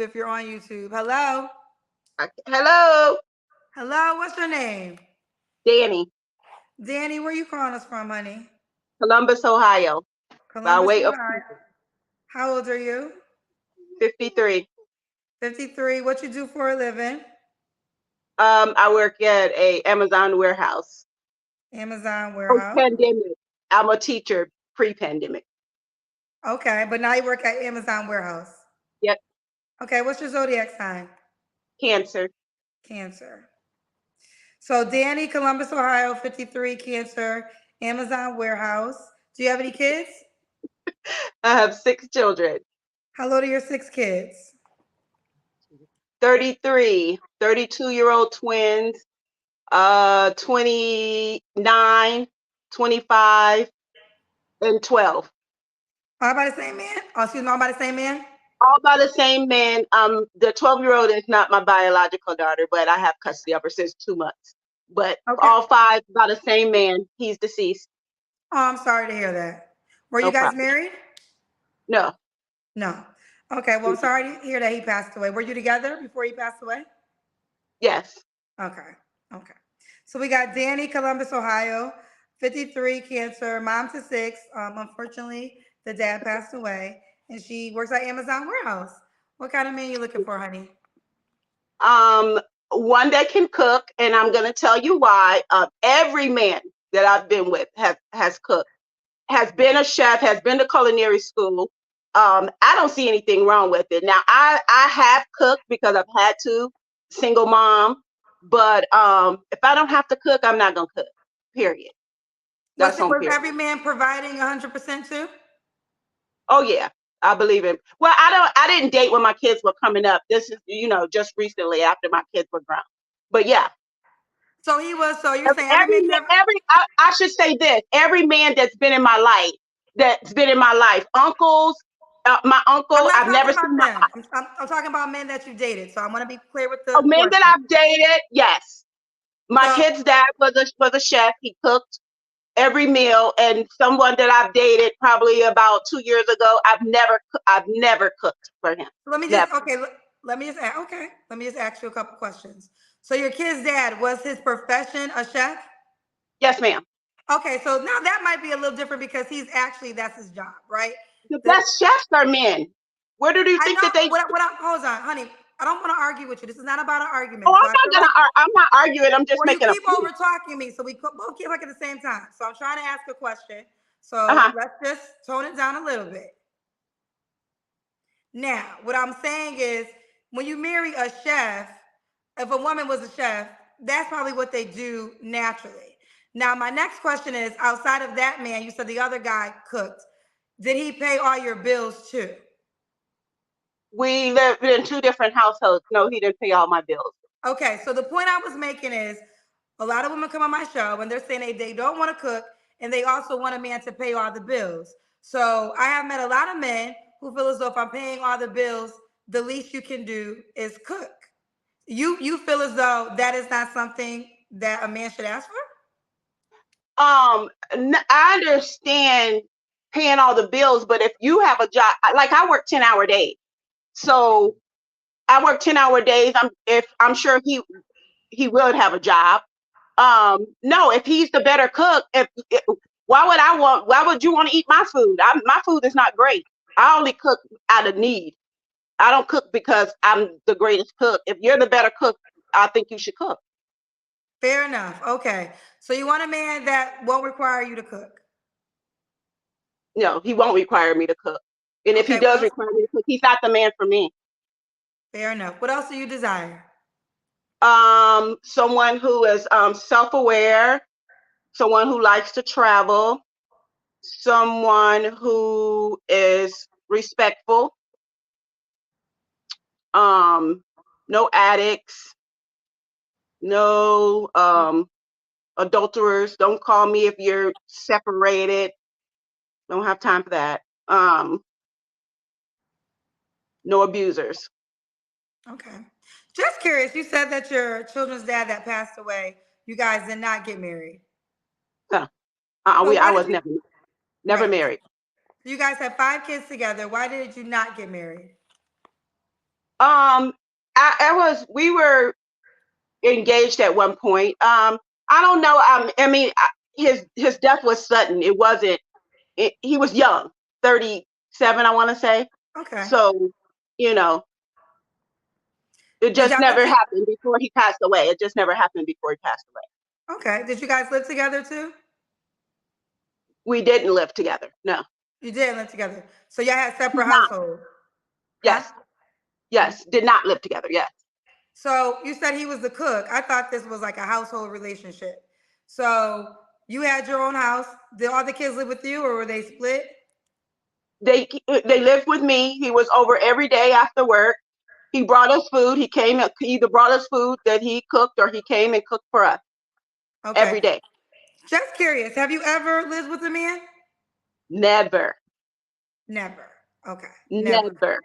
if you're on YouTube. Hello. Hello, Hello. What's your name? Danny, Danny, where you calling us from, honey? Columbus, Ohio, by Columbus, way of Ohio. How old are you? 53. 53. What you do for a living? I work at a Amazon warehouse. Amazon warehouse. Post-pandemic, I'm a teacher pre-pandemic. Okay, but now you work at Amazon warehouse. Yep, Okay, what's your zodiac sign? Cancer. Cancer. So Danny, Columbus, Ohio, 53, Cancer, Amazon warehouse. Do you have any kids? I have 6 children. How old are your six kids? 33, 32-year-old twins, 29, 25, and 12. All by the same man? Oh, excuse me, all by the same man? All by the same man. The 12-year-old is not my biological daughter, but I have custody of her since 2 months. But Okay. all five by the same man. He's deceased. Oh, I'm sorry to hear that. Were you No guys problem. married? No. No. Okay, well, I'm sorry to hear that he passed away. Were you together before he passed away? Yes. Okay. Okay. So we got Danny, Columbus, Ohio, 53, Cancer, mom to six. Unfortunately, the dad passed away, and she works at Amazon warehouse. What kind of man you looking for, honey? One that can cook, and I'm gonna tell you why. Every man that I've been with has cooked, has been a chef, has been to culinary school. I don't see anything wrong with it. Now, I have cooked because I've had to, single mom. But if I don't have to cook, I'm not gonna cook. Period. Was That's it on was period. every man providing 100% too? Oh yeah, I believe it. Well, I didn't date when my kids were coming up. This is, just recently after my kids were grown. But yeah, So he was. So you're saying every man could. I should say this: every man that's been in my life, uncles, my I'm uncle. not I've talking never about seen my them. I'm talking about men that you dated. So I want to be clear with the men that question. I've dated. Yes, my So kid's dad was a chef. He cooked every meal, and someone that I've dated probably about 2 years ago. I've never cooked for him. let me just Never. okay. Let me just okay. Let me just ask you a couple questions. So your kid's dad was his profession a chef? Yes, ma'am. Okay, so now that might be a little different because he's actually that's his job, right? The The best chefs are men. Where do you I think know that they? what I hold on, honey. I don't want to argue with you. This is not about an Oh, argument. So I feel like I'm not arguing. I'm just well, you making a keep over point. talking me, so we both keep like at the same time. So I'm trying to ask a question. So Uh-huh. let's just tone it down a little bit. Now, what I'm saying is, when you marry a chef, if a woman was a chef, that's probably what they do naturally. Now, my next question is, outside of that man, you said the other guy cooked. Did he pay all your bills too? We lived in two different households. No, he didn't pay all my bills. Okay, so the point I was making is a lot of women come on my show and they're saying they don't want to cook and they also want a man to pay all the bills. So I have met a lot of men who feel as though if I'm paying all the bills, the least you can do is cook. You feel as though that is not something that a man should ask for? I understand paying all the bills, but if you have a job, like I work 10-hour days, so I work 10-hour days. I'm sure he would have a job. No, if he's the better cook, why would you want to eat my food? My food is not great. I only cook out of need. I don't cook because I'm the greatest cook. If you're the better cook, I think you should cook. Fair enough. Okay. So you want a man that won't require you to cook. No, he won't require me to cook. And if he Okay, what does else? require me to cook, he's not the man for me. Fair enough. What else do you desire? Someone who is self-aware, someone who likes to travel, someone who is respectful, no addicts, no adulterers. Don't call me if you're separated. Don't have time for that. No abusers. Okay. Just curious, you said that your children's dad that passed away, you guys did not get married. Huh. So I why did was you never right? married. You guys had five kids together. Why did you not get married? We were engaged at one point. I don't know. I mean, his death was sudden. It wasn't. He was young, 37, I want to say. Okay. So, you know, it Did just y'all never live happened before he passed away. It just never happened before he passed away. Okay. Did you guys live together too? We didn't live together. No. You didn't live together. So y'all had separate Did not. households. Yes. Huh? Yes. Did not live together. Yes. So you said he was the cook. I thought this was like a household relationship. So you had your own house. Did all the kids live with you, or were they split? They lived with me. He was over every day after work. He brought us food. He either brought us food that he cooked, or he came and cooked for us every day. Just curious, have you ever lived with a man? Never. Never. Okay. Never.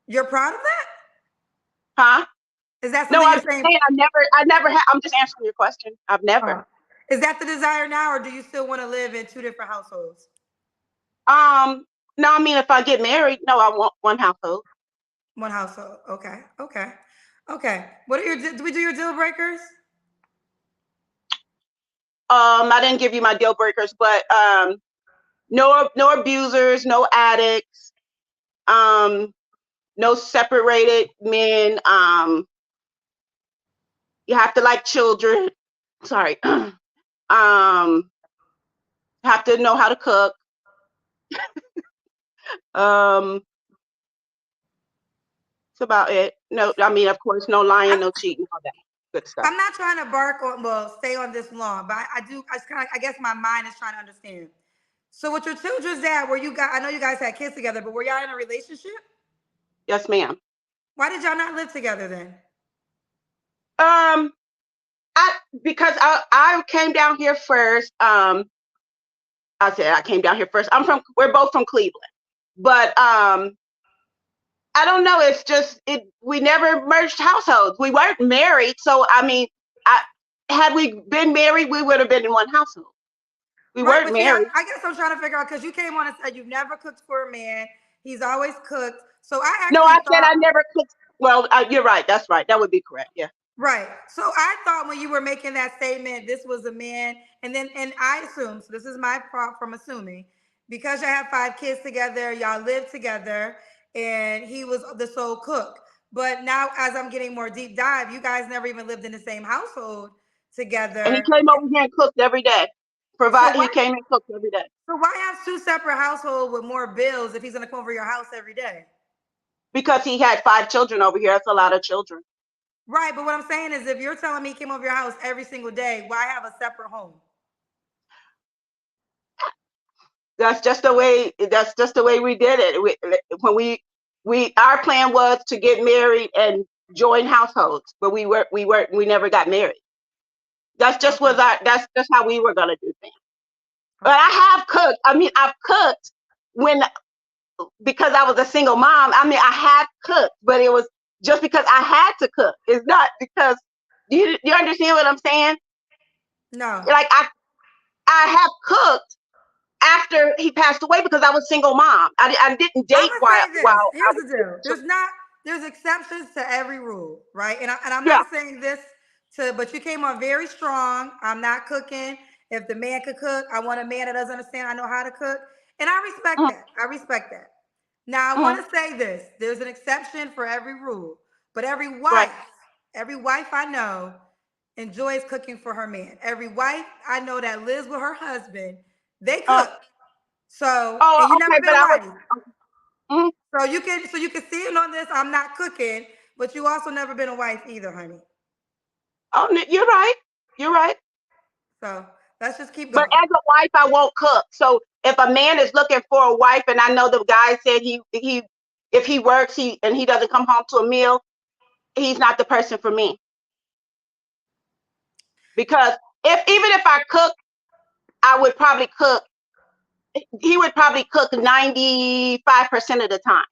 You're proud of that? Huh? Is that No, something you're saying? I never had. I'm just answering your question. I've never. Is that the desire now, or do you still want to live in two different households? No, I mean, if I get married, no, I want one household. One household. Okay. Okay. Okay. What are do we do your deal breakers? I didn't give you my deal breakers, but no abusers, no addicts, no separated men. You have to like children. Sorry. Have to know how to cook. That's about it. No, I mean, of course, no lying, no cheating, all that good stuff. I'm not trying to stay on this long, but I guess my mind is trying to understand. So with your children's dad, I know you guys had kids together, but were y'all in a relationship? Yes, ma'am. Why did y'all not live together then? Because I came down here first. I said I came down here first. We're both from Cleveland, but I don't know. It's just we never merged households. We weren't married, so I mean, had we been married, we would have been in one household. We weren't married. I guess I'm trying to figure out, because you came on and said you've never cooked for a man. He's always cooked. So I said I never cooked. Well, you're right. That's right. That would be correct. Yeah. Right. So I thought when you were making that statement, this was a man, and I assumed, so this is my fault from assuming, because y'all have 5 kids together, y'all live together, and he was the sole cook. But now, as I'm getting more deep dive, you guys never even lived in the same household together. And he came over here and cooked every day. He came and cooked every day. So why have 2 separate households with more bills if he's going to come over your house every day? Because he had 5 children over here. That's a lot of children. Right, but what I'm saying is, if you're telling me he came over your house every single day, why have a separate home? That's just the way we did it. Our plan was to get married and join households, but we never got married. That's just that's just how we were gonna do things. But I have cooked. I mean, I've cooked because I was a single mom. I mean, I have cooked, but it was just because I had to cook. It's not because you understand what I'm saying? No. Like I have cooked after he passed away because I was single mom. I didn't date while here's the deal. There's exceptions to every rule, right? And I'm not saying this but you came on very strong. I'm not cooking. If the man could cook, I want a man that doesn't understand I know how to cook. And I respect that. I respect that. Now I want to say this. There's an exception for every rule, but every wife I know enjoys cooking for her man. Every wife I know that lives with her husband, they cook. So you never been a wife. So you can see it on this. I'm not cooking, but you also never been a wife either, honey. Oh, you're right. You're right. So let's just keep going. But as a wife, I won't cook. So if a man is looking for a wife, and I know the guy said if he works and he doesn't come home to a meal, he's not the person for me. Because even if I cook, I would probably cook. He would probably cook 95% of the time.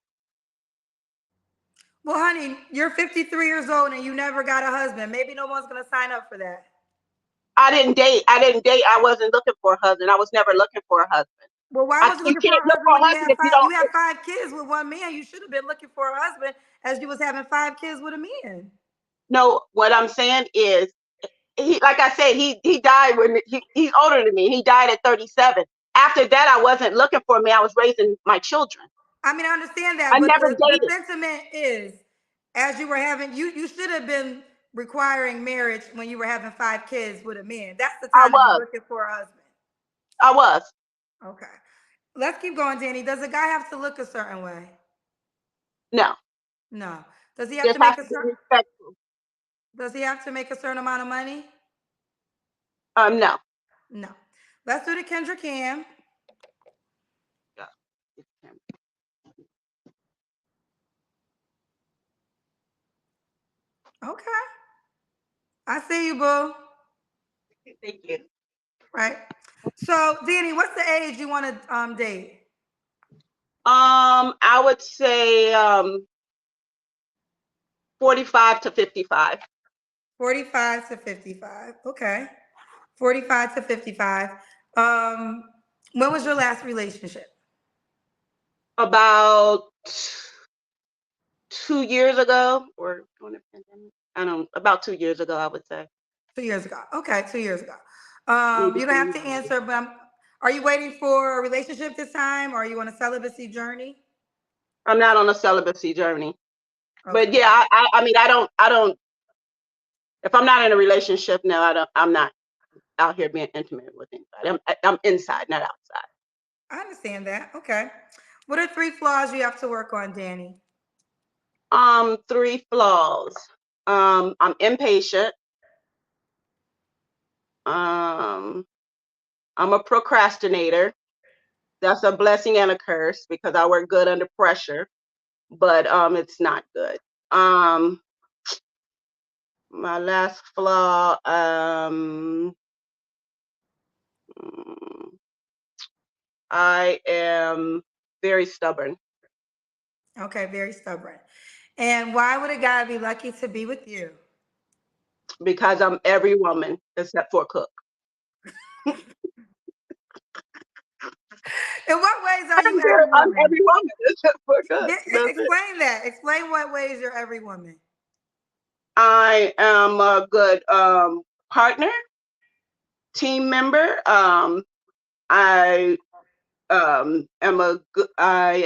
Well, honey, you're 53 years old and you never got a husband. Maybe no one's going to sign up for that. I didn't date. I wasn't looking for a husband. I was never looking for a husband. Well, why was you You looking for can't a look husband for a when you husband had if you five? You don't. had 5 kids with one man. You should have been looking for a husband as you was having 5 kids with a man. No, what I'm saying is, like I said, he died when he's older than me. He died at 37. After that, I wasn't looking for me. I was raising my children. I mean, I understand that, I but never the dated. sentiment is, as you were having, you should have been requiring marriage when you were having 5 kids with a man. That's the I time to be was. looking for a husband. I was. Okay. Let's keep going, Danny. Does a guy have to look a certain way? No. No. Does he have Just to has make a to be certain respectful. does he have to make a certain amount of money? No. No. Let's do the Kendra Cam. Okay. I see you, boo. Thank you. Right. So, Danny, what's the age you want to date? I would say 45 to 55. 45 to 55. Okay. 45 to 55. When was your last relationship? About 2 years ago, or during the pandemic. I don't know, about 2 years ago, I would say. 2 years ago. Okay, 2 years ago. Maybe You don't have to answer, but are you waiting for a relationship this time, or are you on a celibacy journey? I'm not on a celibacy journey. Okay. But yeah, I mean, I don't, if I'm not in a relationship now, I'm not out here being intimate with anybody. I'm inside, not outside. I understand that. Okay. What are 3 flaws you have to work on, Danny? 3 flaws. I'm impatient. I'm a procrastinator. That's a blessing and a curse because I work good under pressure, but it's not good. My last flaw, I am very stubborn. Okay, very stubborn. And why would a guy be lucky to be with you? Because I'm every woman except for a cook. In what ways are you every I'm woman? every woman except for a cook. That's it. Explain that. Explain what ways you're every woman. I am a good partner, team member. I I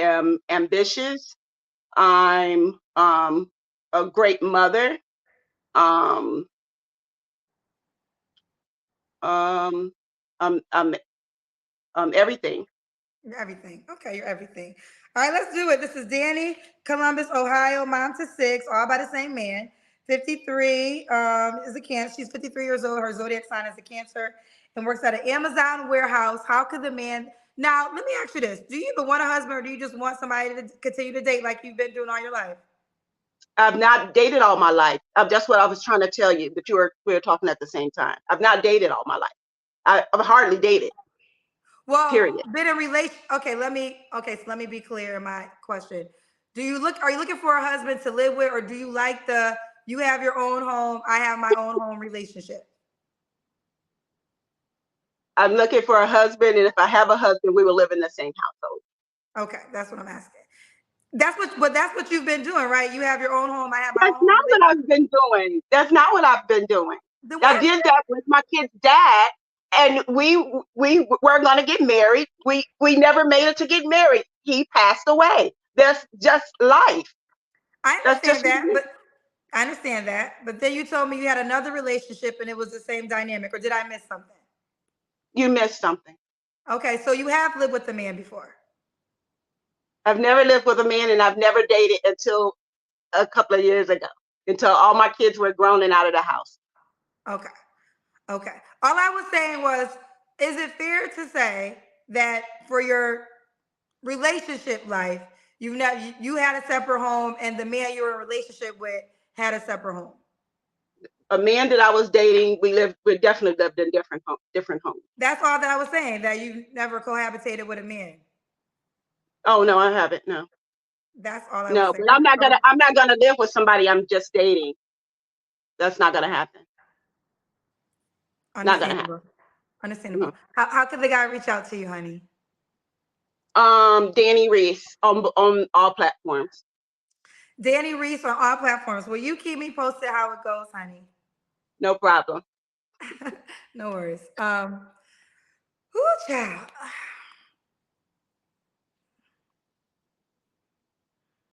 am ambitious. I'm a great mother. Um, um, I'm everything. You're everything. Okay, you're everything. All right, let's do it. This is Danny, Columbus, Ohio, mom to 6, all by the same man. 53 is a Cancer. She's 53 years old. Her zodiac sign is a Cancer and works at an Amazon warehouse. How could the man? Now, let me ask you this: do you even want a husband, or do you just want somebody to continue to date like you've been doing all your life? I've not dated all my life. That's what I was trying to tell you, but we were talking at the same time. I've not dated all my life. I've hardly dated. Well, Period. been in relation. So let me be clear in my question. Are you looking for a husband to live with, or do you like you have your own home, I have my own home relationship? I'm looking for a husband, and if I have a husband, we will live in the same household. Okay, that's what I'm asking. That's what you've been doing, right? You have your own home, I have my That's own home not what relationship. I've been doing. That's not what I've been doing. Then I what? did that with my kid's dad, and we were going to get married. We never made it to get married. He passed away. That's just life. I That's just understand that, but I understand that. But then you told me you had another relationship and it was the same dynamic, or did I miss something? you missed something. Okay, so you have lived with a man before. I've never lived with a man, and I've never dated until a couple of years ago, until all my kids were grown and out of the house. Okay. Okay. All I was saying was, is it fair to say that for your relationship life, you had a separate home and the man you were in a relationship with had a separate home? A man that I was dating, we definitely lived in different homes. That's all that I was saying, that you never cohabitated with a man. Oh no, I haven't. No. That's all I was No, saying. but I'm not gonna live with somebody I'm just dating. That's not gonna happen. Not gonna happen. Understandable. Understandable. How could the guy reach out to you, honey? Danny Reese on all platforms. Danny Reese on all platforms. Will you keep me posted how it goes, honey? No problem. No worries. Whoo, child.